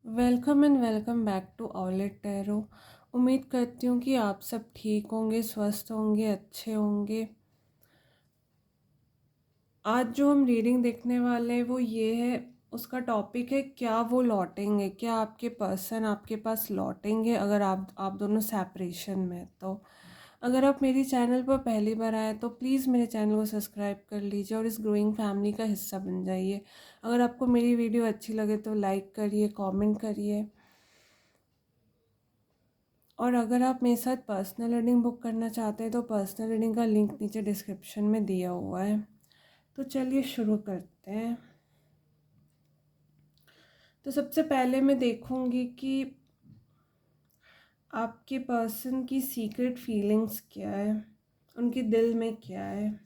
Welcome and welcome back to Outlet Tarot. उम्मीद करती हूँ कि आप सब ठीक होंगे, स्वस्थ होंगे, अच्छे होंगे। आज जो हम रीडिंग देखने वाले हैं वो ये है, उसका टॉपिक है क्या वो लौटेंगे, क्या आपके पर्सन आपके पास लौटेंगे अगर आप दोनों सेपरेशन में हैं। तो अगर आप मेरी चैनल पर पहली बार आए तो प्लीज़ मेरे चैनल को सब्सक्राइब कर लीजिए और इस ग्रोइंग फैमिली का हिस्सा बन जाइए। अगर आपको मेरी वीडियो अच्छी लगे तो लाइक करिए, कमेंट करिए। और अगर आप मेरे साथ पर्सनल रीडिंग बुक करना चाहते हैं तो पर्सनल रीडिंग का लिंक नीचे डिस्क्रिप्शन में दिया हुआ है। तो चलिए शुरू करते हैं। तो सबसे पहले मैं देखूंगी कि आपके पर्सन की सीक्रेट फीलिंग्स क्या है, उनके दिल में क्या है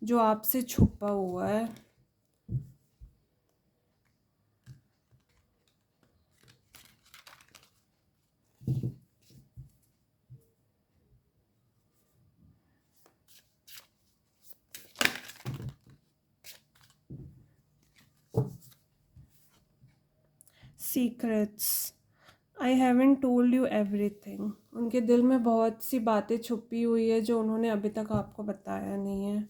जो आपसे छुपा हुआ है। Secrets, I haven't told you everything. उनके दिल में बहुत सी बातें छुपी हुई है जो उन्होंने अभी तक आपको बताया नहीं है।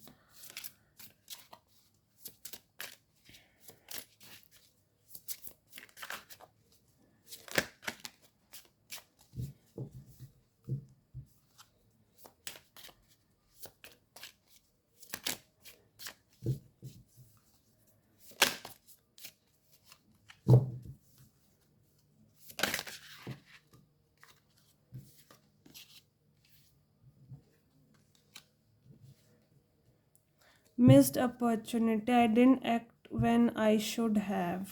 Missed opportunity, I didn't act when I should have.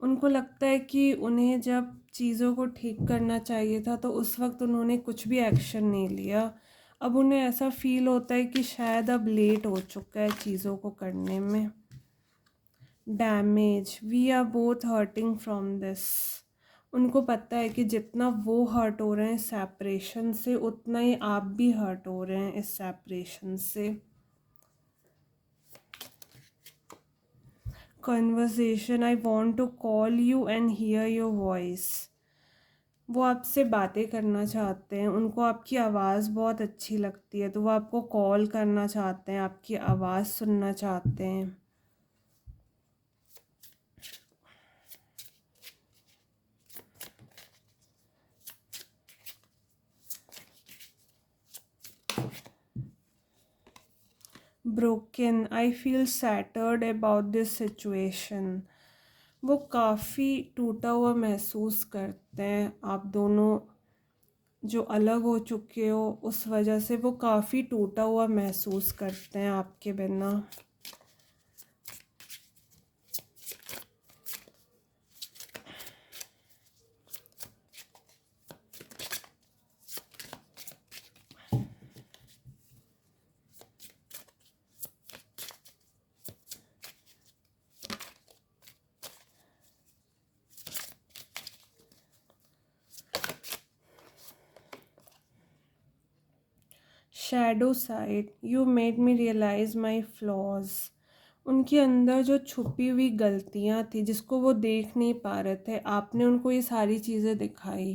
उनको लगता है कि उन्हें जब चीज़ों को ठीक करना चाहिए था तो उस वक्त उन्होंने कुछ भी एक्शन नहीं लिया। अब उन्हें ऐसा फील होता है कि शायद अब लेट हो चुका है चीज़ों को करने में। Damage, we are both hurting from this. उनको पता है कि जितना वो हर्ट हो रहे हैं सेपरेशन से उतना ही आप भी हर्ट हो रहे हैं इस सेपरेशन से। Conversation, I want to call you and hear your voice. वो आपसे बातें करना चाहते हैं, उनको आपकी आवाज़ बहुत अच्छी लगती है तो वो आपको कॉल करना चाहते हैं, आपकी आवाज़ सुनना चाहते हैं। Broken, I feel shattered about this situation. वो काफ़ी टूटा हुआ महसूस करते हैं। आप दोनों जो अलग हो चुके हो उस वजह से वो काफ़ी टूटा हुआ महसूस करते हैं आपके बिना। Shadow side, you made me realise my flaws. उनके अंदर जो छुपी हुई गलतियाँ थी जिसको वो देख नहीं पा रहे थे, आपने उनको ये सारी चीज़ें दिखाई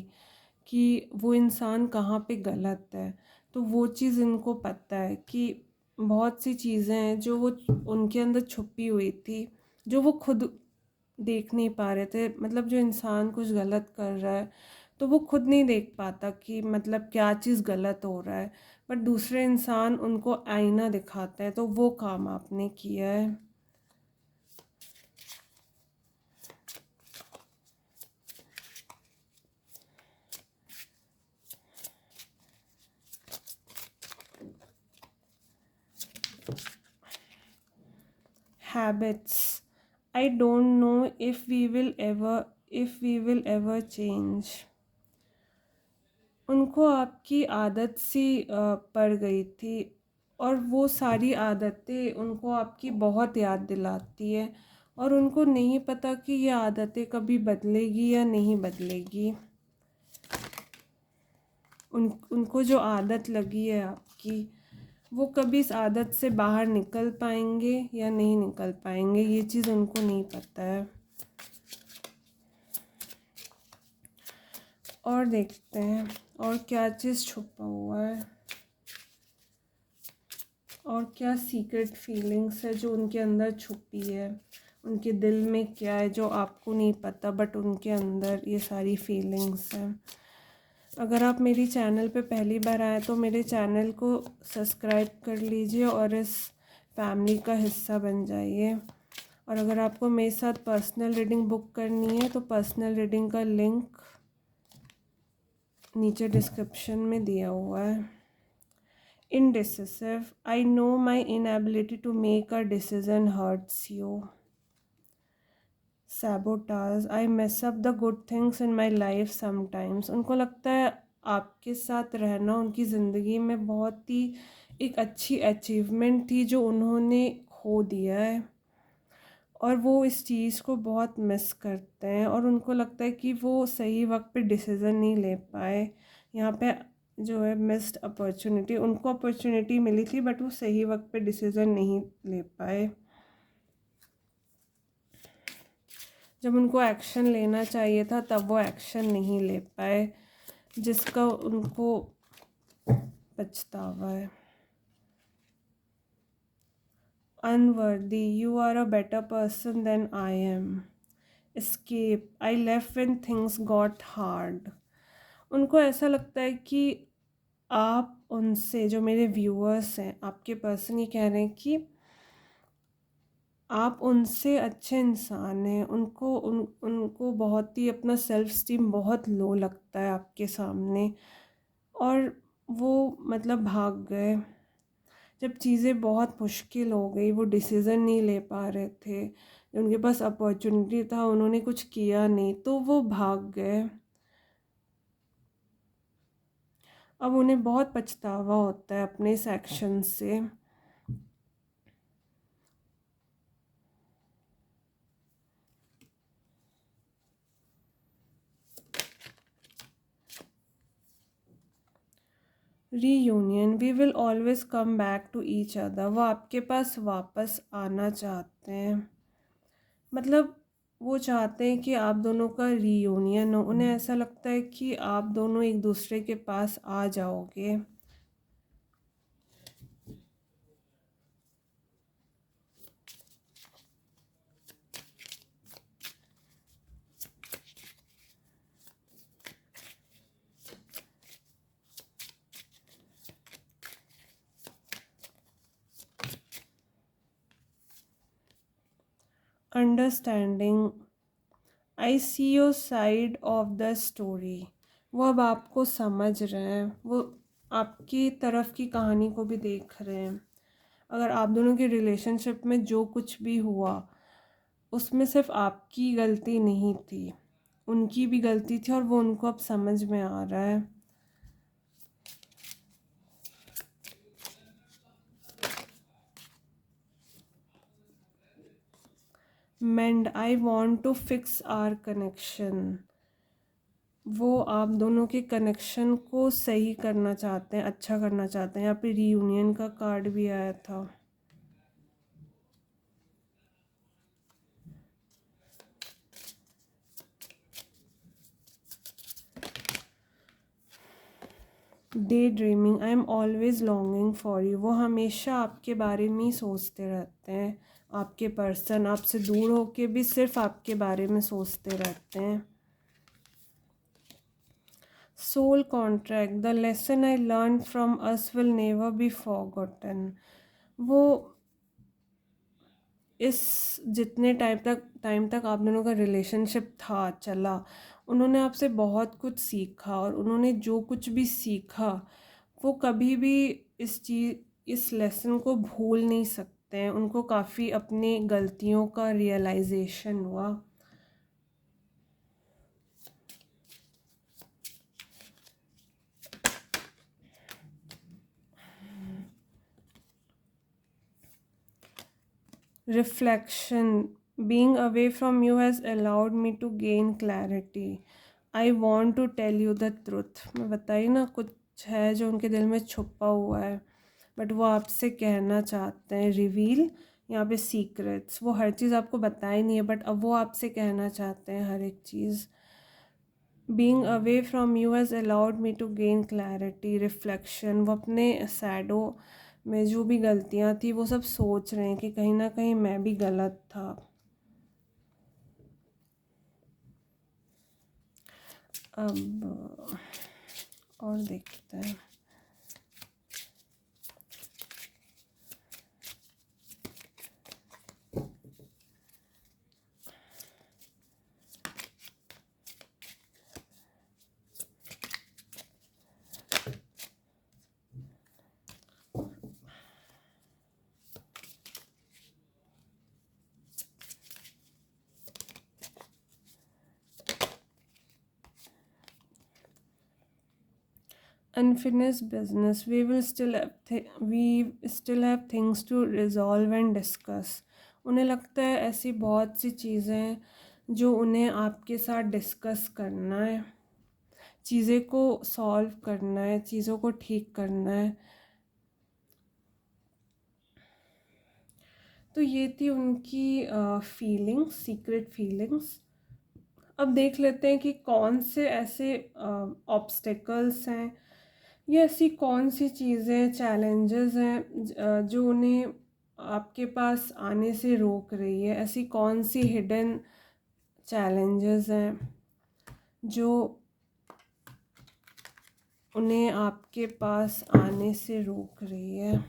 कि वो इंसान कहाँ पे गलत है। तो वो चीज़ इनको पता है कि बहुत सी चीज़ें हैं जो वो उनके अंदर छुपी हुई थी, जो वो खुद देख नहीं पा रहे थे। मतलब जो इंसान कुछ गलत कर रहा है तो वो खुद नहीं देख पाता कि मतलब क्या चीज़ गलत हो रहा है, बट दूसरे इंसान उनको आईना दिखाते हैं। तो वो काम आपने किया है। Habits, I don't know if we will ever change. उनको आपकी आदत सी पड़ गई थी और वो सारी आदतें उनको आपकी बहुत याद दिलाती है और उनको नहीं पता कि ये आदतें कभी बदलेगी या नहीं बदलेगी। उनको जो आदत लगी है आपकी, वो कभी इस आदत से बाहर निकल पाएंगे या नहीं निकल पाएंगे, ये चीज़ उनको नहीं पता है। और देखते हैं और क्या चीज़ छुपा हुआ है, और क्या सीक्रेट फीलिंग्स है जो उनके अंदर छुपी है। उनके दिल में क्या है जो आपको नहीं पता, बट उनके अंदर ये सारी फीलिंग्स हैं। अगर आप मेरी चैनल पे पहली बार आए तो मेरे चैनल को सब्सक्राइब कर लीजिए और इस फैमिली का हिस्सा बन जाइए। और अगर आपको मेरे साथ पर्सनल रीडिंग बुक करनी है तो पर्सनल रीडिंग का लिंक नीचे डिस्क्रिप्शन में दिया हुआ है। Indecisive, I know my inability to make a decision hurts you. Sabotage, I mess up the good things in my life sometimes. उनको लगता है आपके साथ रहना उनकी ज़िंदगी में बहुत ही एक अच्छी अचीवमेंट थी जो उन्होंने खो दिया है, और वो इस चीज़ को बहुत मिस करते हैं, और उनको लगता है कि वो सही वक्त पे डिसीज़न नहीं ले पाए। यहाँ पे जो है मिस्ड अपॉर्चुनिटी, उनको अपॉर्चुनिटी मिली थी बट वो सही वक्त पे डिसीज़न नहीं ले पाए। जब उनको एक्शन लेना चाहिए था तब वो एक्शन नहीं ले पाए, जिसका उनको पछतावा है। Unworthy, you are a better person than I am. Escape, I left when things got hard. उनको ऐसा लगता है कि आप उनसे, जो मेरे व्यूअर्स हैं, आपके पर्सन ये कह रहे हैं कि आप उनसे अच्छे इंसान हैं। उनको बहुत ही अपना सेल्फ स्टीम बहुत लो लगता है आपके सामने, और वो मतलब भाग गए। जब चीज़ें बहुत मुश्किल हो गई, वो डिसीज़न नहीं ले पा रहे थे, उनके पास अपॉर्चुनिटी था, उन्होंने कुछ किया नहीं तो वो भाग गए। अब उन्हें बहुत पछतावा होता है अपने इस एक्शन से। Reunion, we will always come back to each other. वो आपके पास वापस आना चाहते हैं, मतलब वो चाहते हैं कि आप दोनों का रीयूनियन हो। उन्हें ऐसा लगता है कि आप दोनों एक दूसरे के पास आ जाओगे। Understanding, I see your side of the story. वो अब आपको समझ रहे हैं, वो आपकी तरफ की कहानी को भी देख रहे हैं। अगर आप दोनों के रिलेशनशिप में जो कुछ भी हुआ उसमें सिर्फ आपकी गलती नहीं थी, उनकी भी गलती थी, और वो उनको अब समझ में आ रहा है। Mend, I want to fix our connection. वो आप दोनों के कनेक्शन को सही करना चाहते हैं, अच्छा करना चाहते हैं। यहाँ पे रीयूनियन का कार्ड भी आया था। Day dreaming, I am always longing for you. वो हमेशा आपके बारे में ही सोचते रहते हैं। आपके पर्सन आपसे दूर होके भी सिर्फ आपके बारे में सोचते रहते हैं। Soul contract, the lesson I learn from us will never be forgotten. वो इस जितने टाइम तक आप दोनों का रिलेशनशिप था चला, उन्होंने आपसे बहुत कुछ सीखा, और उन्होंने जो कुछ भी सीखा वो कभी भी इस लेसन को भूल नहीं सकते हैं। उनको काफ़ी अपनी गलतियों का रियलाइजेशन हुआ। Reflection, being away from you has allowed me to gain clarity. I want to tell you the truth. मैं बताई ना, कुछ है जो उनके दिल में छुपा हुआ है, बट वो आपसे कहना चाहते हैं। रिवील, यहाँ पे सीक्रेट्स, वो हर चीज़ आपको बताई नहीं है बट अब वो आपसे कहना चाहते हैं हर एक चीज़। Being away from you has allowed me to gain clarity, reflection. वो अपने सैडो में जो भी गलतियाँ थी वो सब सोच रहे हैं कि कहीं ना कहीं मैं भी गलत था। अब और देखते हैं। Unfinished business, we still have things to resolve and discuss। उन्हें लगता है ऐसी बहुत सी चीज़ें हैं जो उन्हें आपके साथ डिस्कस करना है, चीज़ें को सॉल्व करना है, चीज़ों को ठीक करना है। तो ये थी उनकी फीलिंग्स, सीक्रेट फीलिंग्स। अब देख लेते हैं कि कौन से ऐसे ऑब्स्टेकल्स हैं या ऐसी कौन सी चीज़ें, चैलेंजेस हैं जो उन्हें आपके पास आने से रोक रही है। ऐसी कौन सी हिडन चैलेंजेस हैं जो उन्हें आपके पास आने से रोक रही है।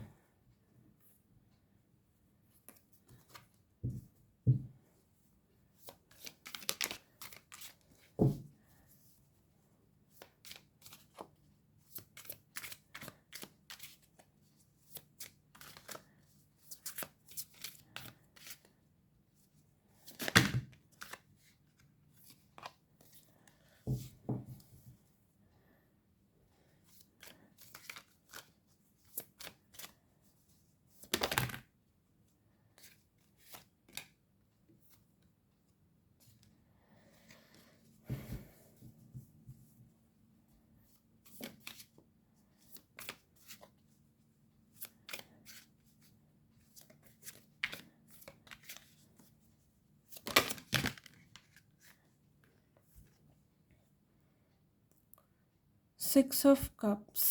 सिक्स ऑफ कप्स,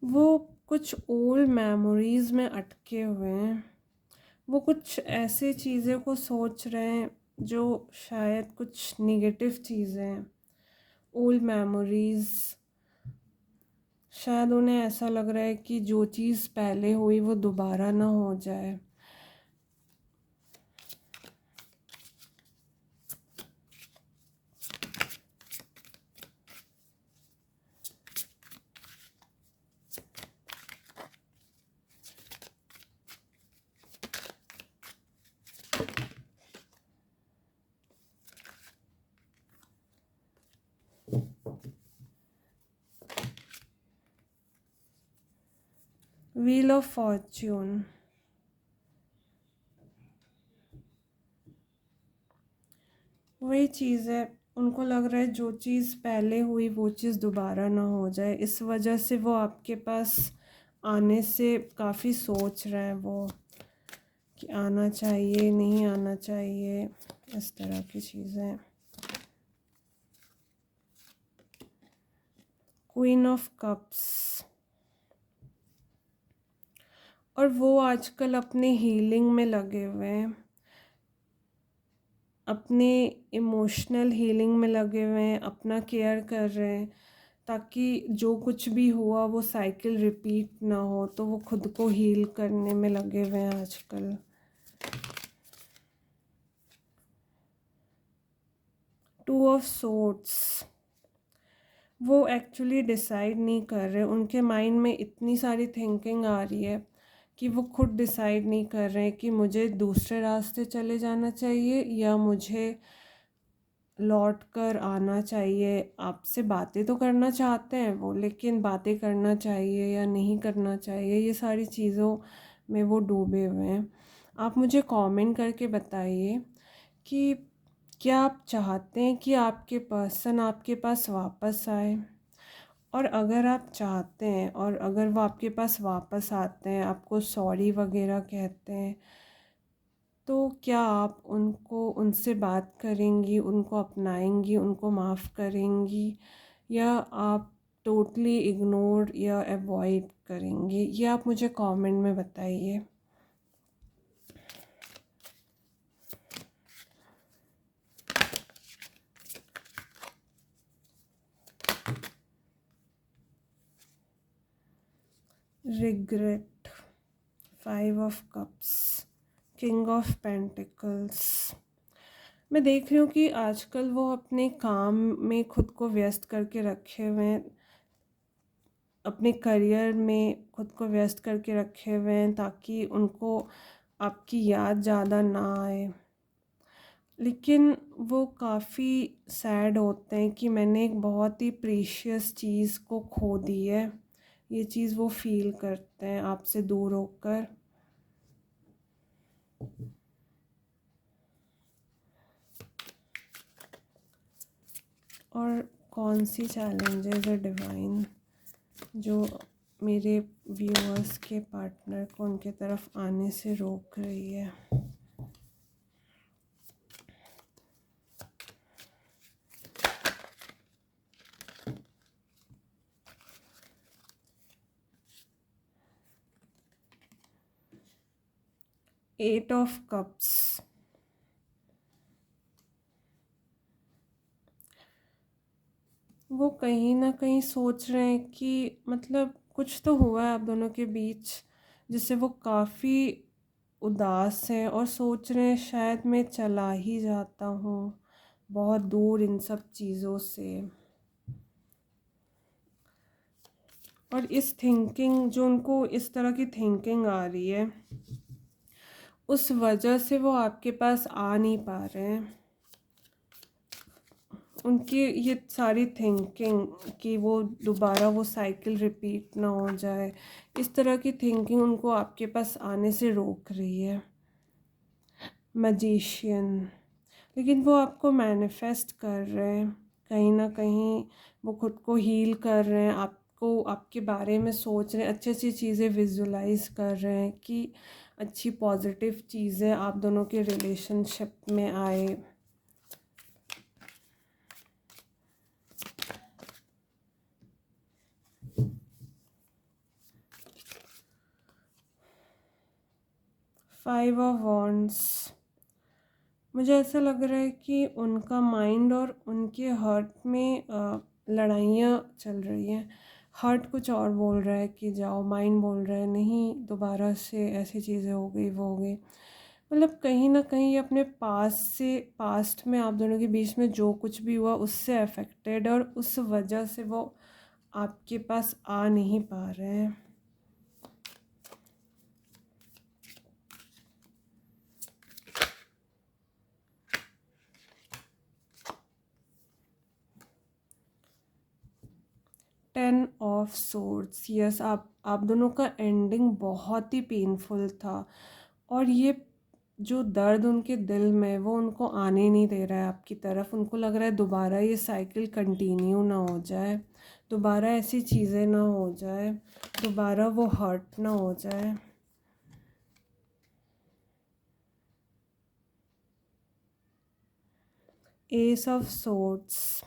वो कुछ ओल्ड मेमोरीज में अटके हुए हैं। वो कुछ ऐसे चीज़ें को सोच रहे हैं जो शायद कुछ निगेटिव चीज़ें हैं, ओल्ड मेमोरीज। शायद उन्हें ऐसा लग रहा है कि जो चीज़ पहले हुई वो दोबारा ना हो जाए। व्हील ऑफ फॉर्च्यून, वही चीज़ है। उनको लग रहा है जो चीज़ पहले हुई वो चीज़ दोबारा ना हो जाए, इस वजह से वो आपके पास आने से काफ़ी सोच रहे हैं वो कि आना चाहिए नहीं आना चाहिए, इस तरह की चीज़ें। क्वीन ऑफ कप्स, और वो आजकल अपने हीलिंग में लगे हुए हैं, अपने इमोशनल हीलिंग में लगे हुए हैं, अपना केयर कर रहे हैं ताकि जो कुछ भी हुआ वो साइकिल रिपीट ना हो। तो वो खुद को हील करने में लगे हुए हैं आजकल। टू ऑफ सोर्ड्स, वो एक्चुअली डिसाइड नहीं कर रहे, उनके माइंड में इतनी सारी थिंकिंग आ रही है कि वो खुद डिसाइड नहीं कर रहे हैं कि मुझे दूसरे रास्ते चले जाना चाहिए या मुझे लौट कर आना चाहिए। आपसे बातें तो करना चाहते हैं वो, लेकिन बातें करना चाहिए या नहीं करना चाहिए, ये सारी चीज़ों में वो डूबे हुए हैं। आप मुझे कमेंट करके बताइए कि क्या आप चाहते हैं कि आपके पर्सन आपके पास वापस आए। और अगर आप चाहते हैं और अगर वो आपके पास वापस आते हैं, आपको सॉरी वगैरह कहते हैं, तो क्या आप उनसे बात करेंगी, उनको अपनाएंगी, उनको माफ़ करेंगी, या आप टोटली इग्नोर या अवॉइड करेंगी? ये आप मुझे कमेंट में बताइए। Regret, 5 of cups, king of pentacles. मैं देख रही हूँ कि आजकल वो अपने काम में खुद को व्यस्त करके रखे हुए हैं, अपने करियर में खुद को व्यस्त करके रखे हुए हैं ताकि उनको आपकी याद ज़्यादा ना आए। लेकिन वो काफ़ी सैड होते हैं कि मैंने एक बहुत ही प्रीशियस चीज़ को खो दी है। ये चीज़ वो फील करते हैं आपसे दूर होकर। और कौन सी चैलेंजेस है डिवाइन जो मेरे व्यूअर्स के पार्टनर को उनके तरफ आने से रोक रही है?8 ऑफ कप्स। वो कहीं ना कहीं सोच रहे हैं कि मतलब कुछ तो हुआ है आप दोनों के बीच जिससे वो काफ़ी उदास हैं और सोच रहे हैं शायद मैं चला ही जाता हूँ बहुत दूर इन सब चीज़ों से। और इस थिंकिंग जो उनको इस तरह की थिंकिंग आ रही है उस वजह से वो आपके पास आ नहीं पा रहे हैं। उनकी ये सारी थिंकिंग कि वो दोबारा वो साइकिल रिपीट ना हो जाए, इस तरह की थिंकिंग उनको आपके पास आने से रोक रही है। मैजिशियन। लेकिन वो आपको मैनिफेस्ट कर रहे हैं, कहीं ना कहीं वो खुद को हील कर रहे हैं, आपको आपके बारे में सोच रहे हैं, अच्छी अच्छी चीज़ें विजुलाइज कर रहे हैं कि अच्छी पॉजिटिव चीज़ें आप दोनों के रिलेशनशिप में आए।5 ऑफ वॉन्ड्स। मुझे ऐसा लग रहा है कि उनका माइंड और उनके हार्ट में लड़ाइयाँ चल रही हैं। हार्ट कुछ और बोल रहा है कि जाओ, माइंड बोल रहा है नहीं, दोबारा से ऐसी चीज़ें हो गई वो हो गई। मतलब कहीं ना कहीं ये अपने पास्ट में आप दोनों के बीच में जो कुछ भी हुआ उससे अफेक्टेड, और उस वजह से वो आपके पास आ नहीं पा रहे हैं।10 ऑफ सोर्ड्स। यस, आप दोनों का एंडिंग बहुत ही पेनफुल था, और ये जो दर्द उनके दिल में वो उनको आने नहीं दे रहा है आपकी तरफ। उनको लग रहा है दोबारा ये साइकिल कंटिन्यू ना हो जाए, दोबारा ऐसी चीज़ें ना हो जाए, दोबारा वो हर्ट ना हो जाए। S of swords.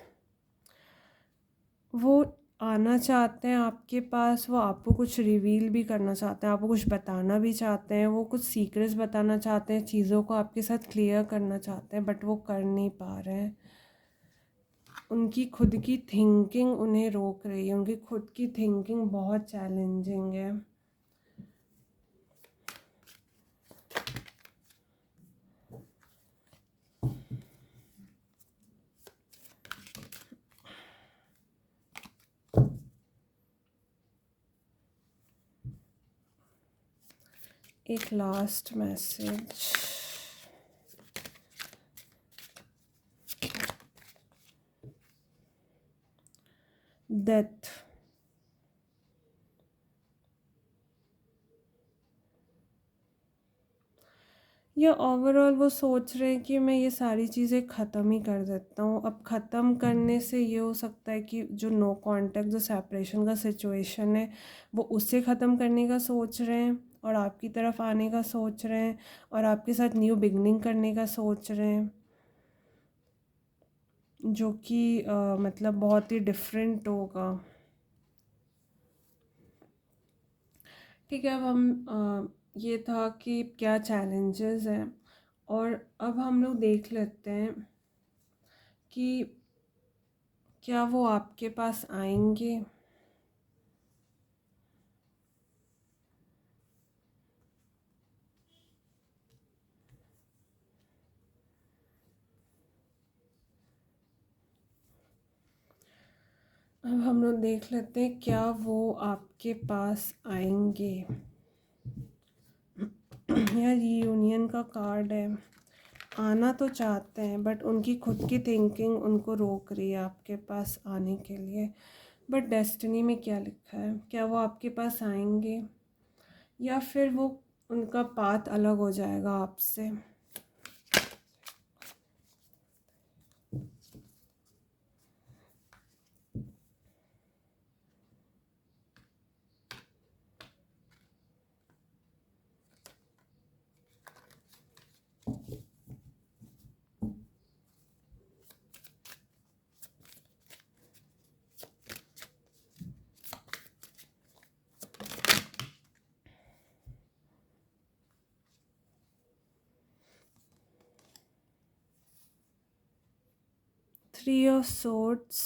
वो आना चाहते हैं आपके पास, वो आपको कुछ रिवील भी करना चाहते हैं, आपको कुछ बताना भी चाहते हैं, वो कुछ सीक्रेट्स बताना चाहते हैं, चीज़ों को आपके साथ क्लियर करना चाहते हैं, बट वो कर नहीं पा रहे हैं। उनकी खुद की थिंकिंग उन्हें रोक रही है, उनकी खुद की थिंकिंग बहुत चैलेंजिंग है। एक लास्ट मैसेज। डेथ। या ओवरऑल वो सोच रहे हैं कि मैं ये सारी चीज़ें ख़त्म ही कर देता हूँ। अब ख़त्म करने से ये हो सकता है कि जो नो कांटेक्ट, जो सेपरेशन का सिचुएशन है, वो उससे ख़त्म करने का सोच रहे हैं। और आपकी तरफ आने का सोच रहे हैं और आपके साथ न्यू बिगनिंग करने का सोच रहे हैं, जो कि मतलब बहुत ही डिफरेंट होगा। ठीक है, अब हम ये था कि क्या चैलेंजेस हैं, और अब हम लोग देख लेते हैं कि क्या वो आपके पास आएंगे। अब हम लोग देख लेते हैं क्या वो आपके पास आएंगे। यार रीयूनियन का कार्ड है, आना तो चाहते हैं बट उनकी खुद की थिंकिंग उनको रोक रही है आपके पास आने के लिए। बट डेस्टिनी में क्या लिखा है, क्या वो आपके पास आएंगे या फिर वो उनका पाथ अलग हो जाएगा आपसे। 3 of Swords,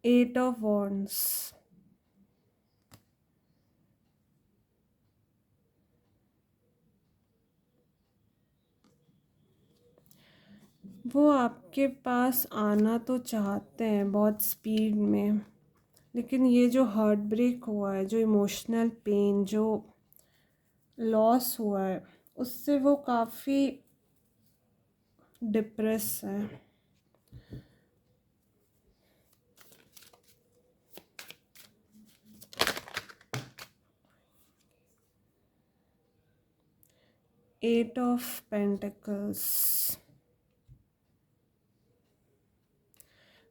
8 of Wands। वो आपके पास आना तो चाहते हैं बहुत स्पीड में, लेकिन ये जो हार्ट ब्रेक हुआ है, जो इमोशनल पेन, जो लॉस हुआ है, उससे वो काफ़ी डिप्रेस है। एट ऑफ पेंटिकल्स,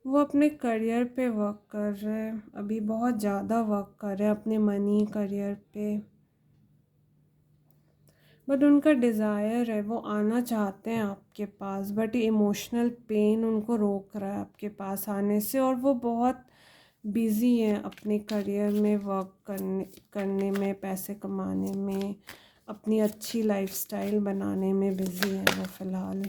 वो अपने करियर पे वर्क कर रहे हैं, अभी बहुत ज़्यादा वर्क कर रहे हैं अपने मनी करियर पे। बट उनका डिज़ायर है, वो आना चाहते हैं आपके पास, बट ये इमोशनल पेन उनको रोक रहा है आपके पास आने से। और वो बहुत बिज़ी हैं अपने करियर में, वर्क करने में, पैसे कमाने में, अपनी अच्छी लाइफस्टाइल बनाने में बिज़ी हैं वो फ़िलहाल।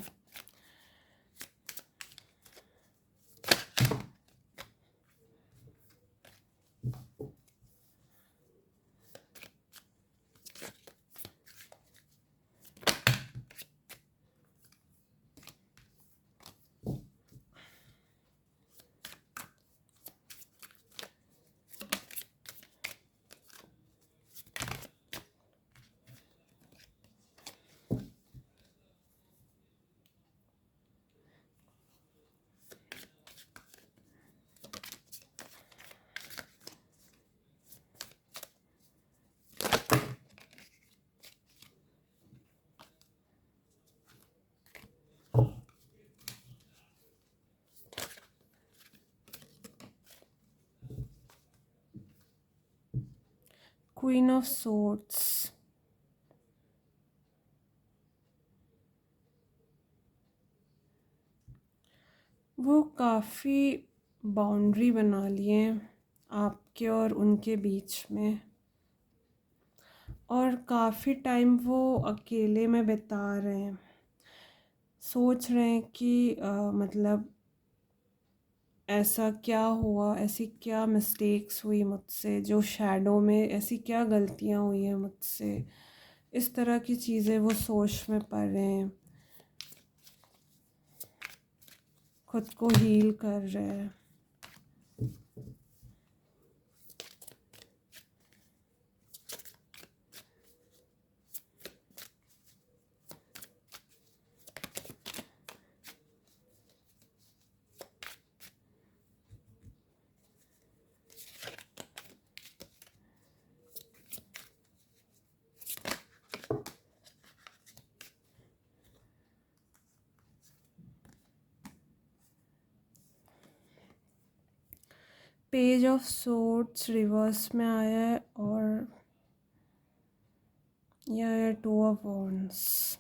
क्वीन ऑफ सोर्ड्स, वो काफ़ी बाउंड्री बना लिए हैं आपके और उनके बीच में, और काफ़ी टाइम वो अकेले में बिता रहे हैं। सोच रहे हैं कि मतलब ऐसा क्या हुआ, ऐसी क्या मिस्टेक्स हुई मुझसे, जो शैडो में ऐसी क्या गलतियां हुई हैं मुझसे। इस तरह की चीज़ें वो सोच में पड़ रहे हैं, खुद को हील कर रहे हैं। पेज ऑफ सोर्ड्स रिवर्स में आया है, और या टू ऑफ वॉन्ड्स।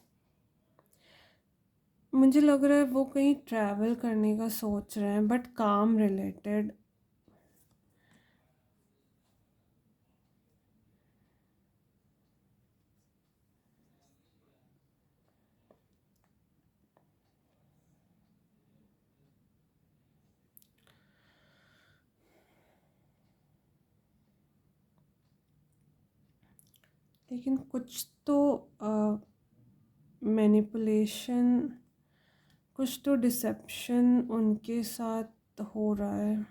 मुझे लग रहा है वो कहीं ट्रैवल करने का सोच रहे हैं, बट काम रिलेटेड। लेकिन कुछ तो मैनिपुलेशन, कुछ तो डिसेप्शन उनके साथ हो रहा है,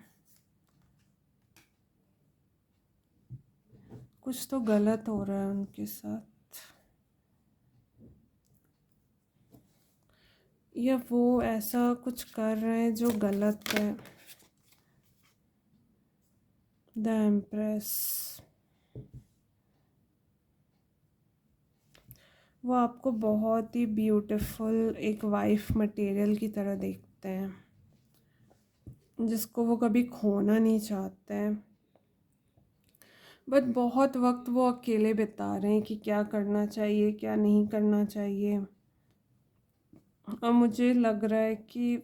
कुछ तो गलत हो रहा है उनके साथ, या वो ऐसा कुछ कर रहे हैं जो गलत है। The empress. वो आपको बहुत ही ब्यूटीफुल एक वाइफ मटेरियल की तरह देखते हैं, जिसको वो कभी खोना नहीं चाहते हैं। बट बहुत वक्त वो अकेले बिता रहे हैं कि क्या करना चाहिए क्या नहीं करना चाहिए। और मुझे लग रहा है कि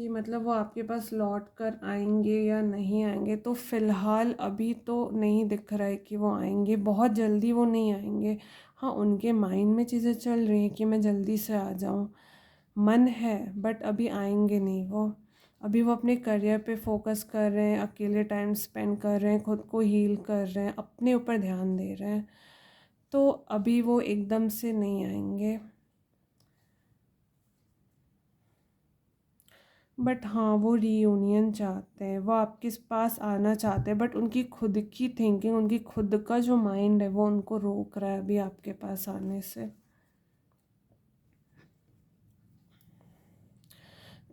मतलब वो आपके पास लौट कर आएंगे या नहीं आएंगे, तो फ़िलहाल अभी तो नहीं दिख रहा है कि वो आएंगे, बहुत जल्दी वो नहीं आएंगे। हाँ, उनके माइंड में चीज़ें चल रही हैं कि मैं जल्दी से आ जाऊँ, मन है, बट अभी आएंगे नहीं वो। अभी वो अपने करियर पे फोकस कर रहे हैं, अकेले टाइम स्पेंड कर रहे हैं, खुद को हील कर रहे हैं, अपने ऊपर ध्यान दे रहे हैं। तो अभी वो एकदम से नहीं आएंगे। बट हाँ, वो रीयूनियन चाहते हैं, वो आपके पास आना चाहते हैं, बट उनकी खुद की थिंकिंग, उनकी खुद का जो माइंड है वो उनको रोक रहा है अभी आपके पास आने से।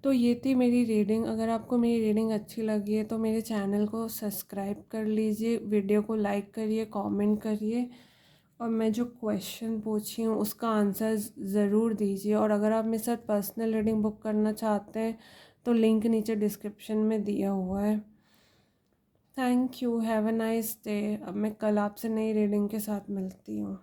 तो ये थी मेरी रीडिंग। अगर आपको मेरी रीडिंग अच्छी लगी है तो मेरे चैनल को सब्सक्राइब कर लीजिए, वीडियो को लाइक करिए, कमेंट करिए, और मैं जो क्वेश्चन पूछी हूँ उसका आंसर ज़रूर दीजिए। और अगर आप मेरे साथ पर्सनल रीडिंग बुक करना चाहते हैं तो लिंक नीचे डिस्क्रिप्शन में दिया हुआ है। Thank you, have a nice day. अब मैं कल आपसे नई रीडिंग के साथ मिलती हूँ।